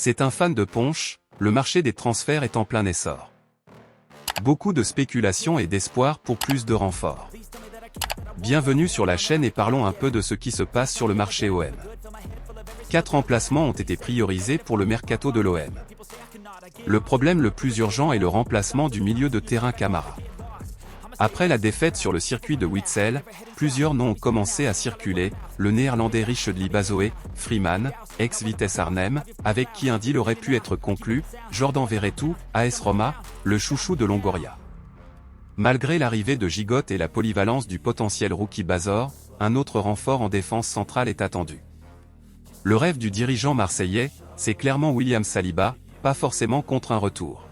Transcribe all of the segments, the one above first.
C'est un fan de punch, le marché des transferts est en plein essor. Beaucoup de spéculation et d'espoir pour plus de renforts. Bienvenue sur la chaîne et parlons un peu de ce qui se passe sur le marché OM. 4 remplacements ont été priorisés pour le mercato de l'OM. Le problème le plus urgent est le remplacement du milieu de terrain Camara. Après la défaite sur le circuit de Witsel, plusieurs noms ont commencé à circuler, le néerlandais Richedly Bazoé, Freeman, ex-Vitesse Arnhem, avec qui un deal aurait pu être conclu, Jordan Verretou, AS Roma, le chouchou de Longoria. Malgré l'arrivée de Gigot et la polyvalence du potentiel rookie Bazor, un autre renfort en défense centrale est attendu. Le rêve du dirigeant marseillais, c'est clairement William Saliba, pas forcément contre un retour.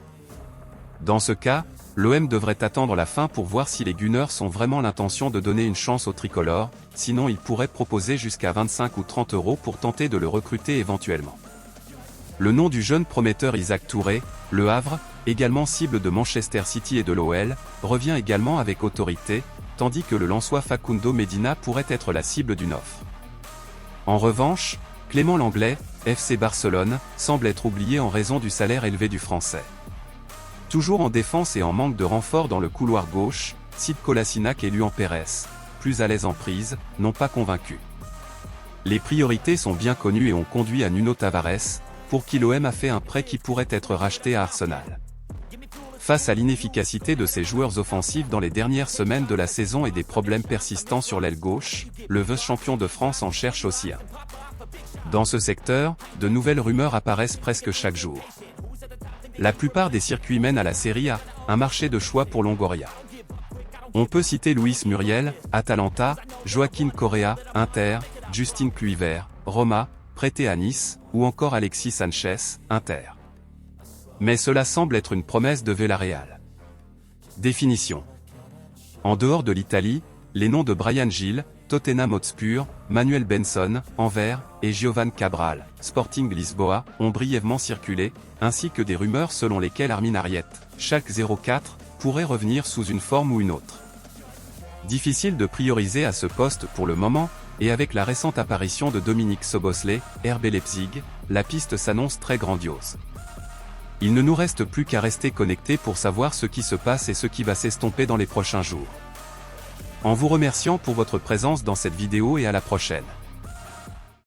Dans ce cas, l'OM devrait attendre la fin pour voir si les Gunners ont vraiment l'intention de donner une chance au tricolore, sinon ils pourraient proposer jusqu'à 25 ou 30 € pour tenter de le recruter éventuellement. Le nom du jeune prometteur Isaac Touré, Le Havre, également cible de Manchester City et de l'OL, revient également avec autorité, tandis que le Lensois Facundo Medina pourrait être la cible d'une offre. En revanche, Clément Langlais, FC Barcelone, semble être oublié en raison du salaire élevé du Français. Toujours en défense et en manque de renfort dans le couloir gauche, Sid Kolasinac et Luan Pérez, plus à l'aise en prise, n'ont pas convaincu. Les priorités sont bien connues et ont conduit à Nuno Tavares, pour qui l'OM a fait un prêt qui pourrait être racheté à Arsenal. Face à l'inefficacité de ses joueurs offensifs dans les dernières semaines de la saison et des problèmes persistants sur l'aile gauche, le vice-champion de France en cherche aussi un. Dans ce secteur, de nouvelles rumeurs apparaissent presque chaque jour. La plupart des circuits mènent à la Serie A, un marché de choix pour Longoria. On peut citer Luis Muriel, Atalanta, Joaquin Correa, Inter, Justin Kluivert, Roma, prêté à Nice, ou encore Alexis Sanchez, Inter. Mais cela semble être une promesse de Villarreal. Définition. En dehors de l'Italie, les noms de Bryan Gil, Tottenham Hotspur, Manuel Benson, Anvers, et Giovan Cabral, Sporting Lisboa, ont brièvement circulé, ainsi que des rumeurs selon lesquelles Armin Ariet, Schalke 04, pourrait revenir sous une forme ou une autre. Difficile de prioriser à ce poste pour le moment, et avec la récente apparition de Dominique Szoboszlai, RB Leipzig, la piste s'annonce très grandiose. Il ne nous reste plus qu'à rester connectés pour savoir ce qui se passe et ce qui va s'estomper dans les prochains jours. En vous remerciant pour votre présence dans cette vidéo et à la prochaine.